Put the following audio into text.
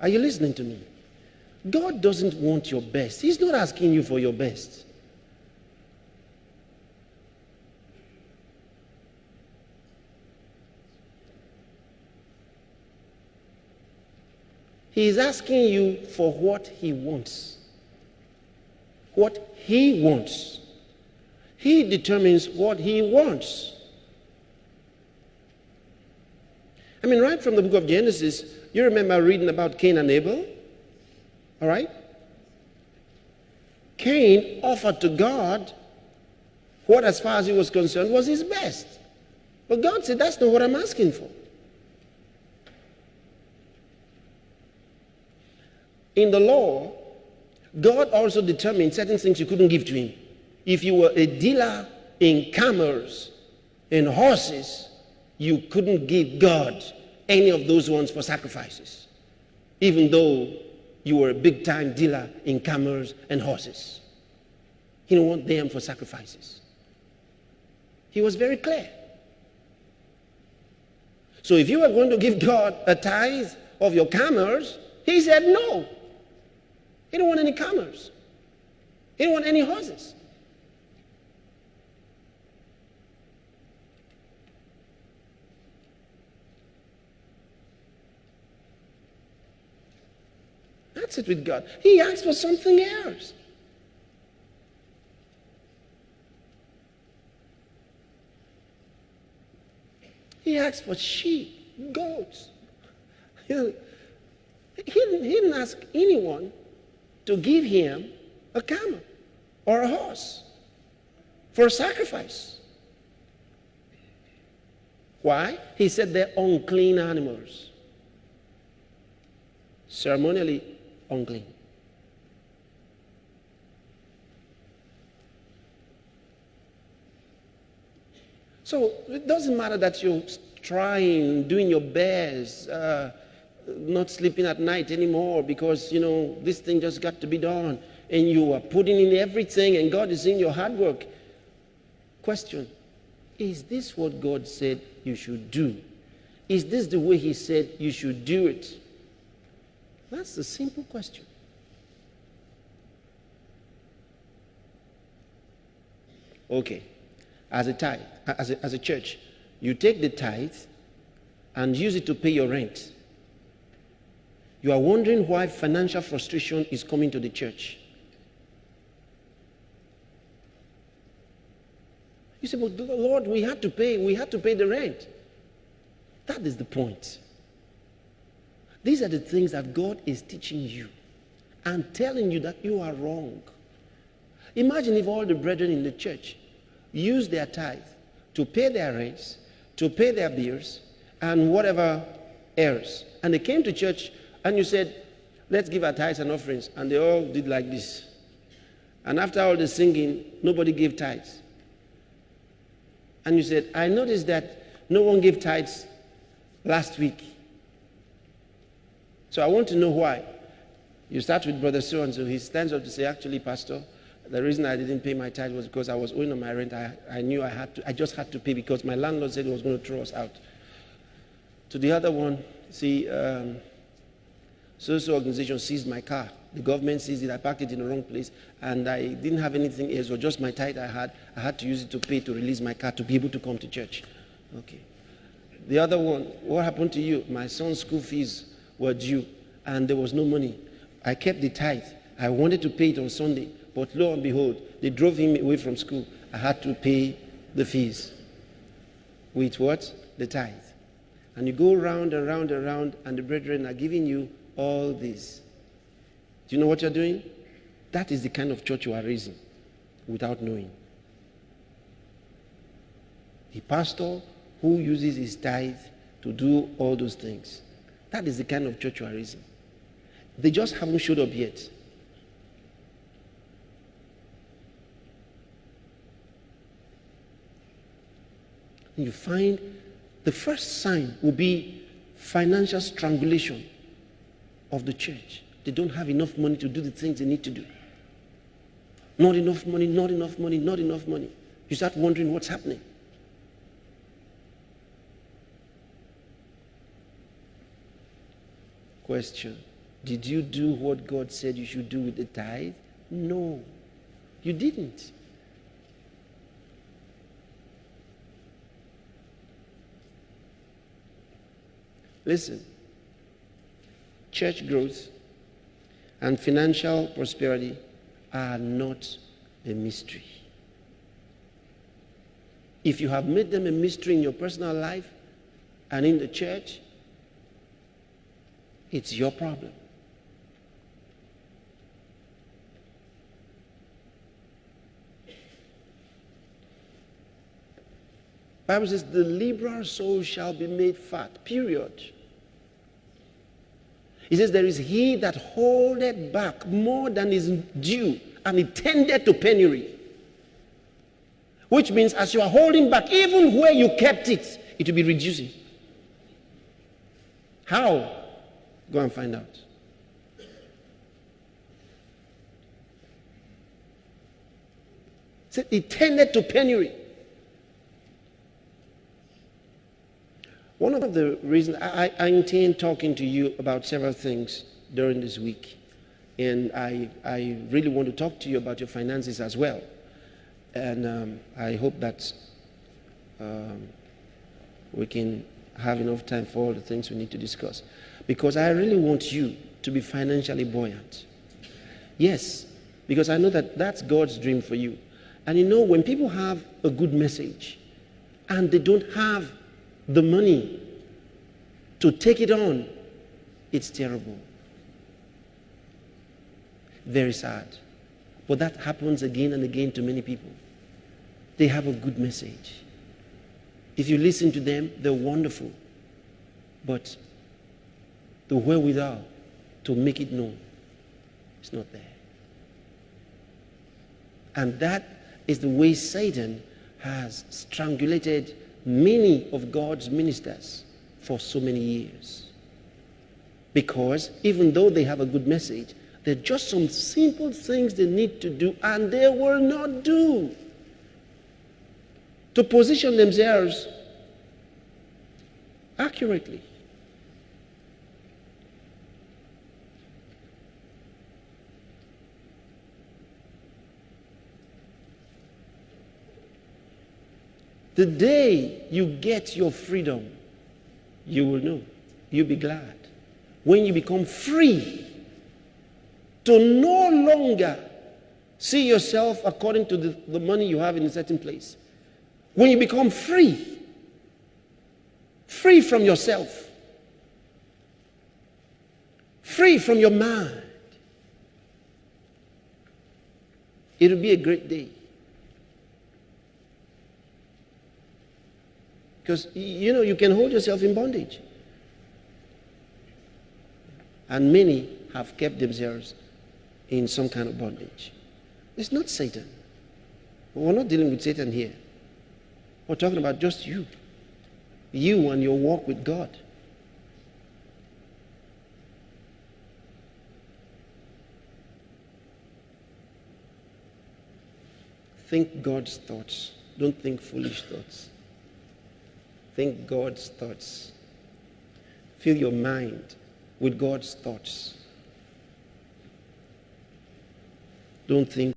Are you listening to me? God doesn't want your best. He's not asking you for your best. He is asking you for what he wants. What he wants. He determines what he wants. I mean, right from the book of Genesis, you remember reading about Cain and Abel? All right? Cain offered to God what, as far as he was concerned, was his best. But God said, that's not what I'm asking for. In the law, God also determined certain things you couldn't give to him. If you were a dealer in camels and horses, you couldn't give God any of those ones for sacrifices, even though you were a big-time dealer in camels and horses. He didn't want them for sacrifices. He was very clear. So if you were going to give God a tithe of your camels, he said no. He didn't want any camels. He didn't want any horses. That's it with God. He asked for something else. He asked for sheep, goats. He didn't ask anyone to give him a camel or a horse for a sacrifice. Why? He said they're unclean animals. Ceremonially unclean. So it doesn't matter that you're trying, doing your best, not sleeping at night anymore because, this thing just got to be done. And you are putting in everything and God is in your hard work. Question, is this what God said you should do? Is this the way he said you should do it? That's the simple question. Okay, as a church, you take the tithe and use it to pay your rent. You are wondering why financial frustration is coming to the church. You say, but Lord, we had to pay the rent. That is the point. These are the things that God is teaching you and telling you that you are wrong. Imagine if all the brethren in the church use their tithe to pay their rents, to pay their bills, and whatever else. And they came to church and you said, let's give our tithes and offerings. And they all did like this. And after all the singing, nobody gave tithes. And you said, I noticed that no one gave tithes last week. So I want to know why. You start with brother so-and-so. He stands up to say, actually, Pastor, the reason I didn't pay my tithe was because I was owing on my rent. I knew I just had to pay because my landlord said he was going to throw us out. To the other one, see, so-so organization seized my car. The government seized it. I parked it in the wrong place. And I didn't have anything else. It was just my tithe I had. I had to use it to pay to release my car to be able to come to church. Okay. The other one, what happened to you? My son's school fees were due and there was no money. I kept the tithe. I wanted to pay it on Sunday, but lo and behold, they drove him away from school. I had to pay the fees. With what? The tithe. And you go round and round and round, and the brethren are giving you all this. Do you know what you're doing? That is the kind of church you are raising without knowing. The pastor who uses his tithe to do all those things. That is the kind of church you are raising. They just haven't showed up yet. And you find the first sign will be financial strangulation of the church. They don't have enough money to do the things they need to do. Not enough money, not enough money, not enough money. You start wondering what's happening. Question. Did you do what God said you should do with the tithe? No, you didn't. Listen, church growth and financial prosperity are not a mystery. If you have made them a mystery in your personal life and in the church, it's your problem. The Bible says, the liberal soul shall be made fat, period. It says, there is he that holdeth back more than is due, and it tended to penury. Which means, as you are holding back, even where you kept it, it will be reducing. How? Go and find out. So it tended to penury. One of the reasons I intend talking to you about several things during this week, and I really want to talk to you about your finances as well. And I hope that we can have enough time for all the things we need to discuss. Because I really want you to be financially buoyant. Yes, because I know that that's God's dream for you. And you know, when people have a good message and they don't have the money to take it on, it's terrible. Very sad. But that happens again and again to many people. They have a good message. If you listen to them, they're wonderful. But the wherewithal to make it known is not there. And that is the way Satan has strangulated many of God's ministers for so many years. Because even though they have a good message, there are just some simple things they need to do, and they will not do to position themselves accurately. The day you get your freedom, you will know. You'll be glad. When you become free to no longer see yourself according to the money you have in a certain place. When you become free from yourself, free from your mind, it will be a great day. Because, you know, you can hold yourself in bondage. And many have kept themselves in some kind of bondage. It's not Satan. We're not dealing with Satan here. We're talking about just you. You and your walk with God. Think God's thoughts. Don't think foolish thoughts. Think God's thoughts. Fill your mind with God's thoughts. Don't think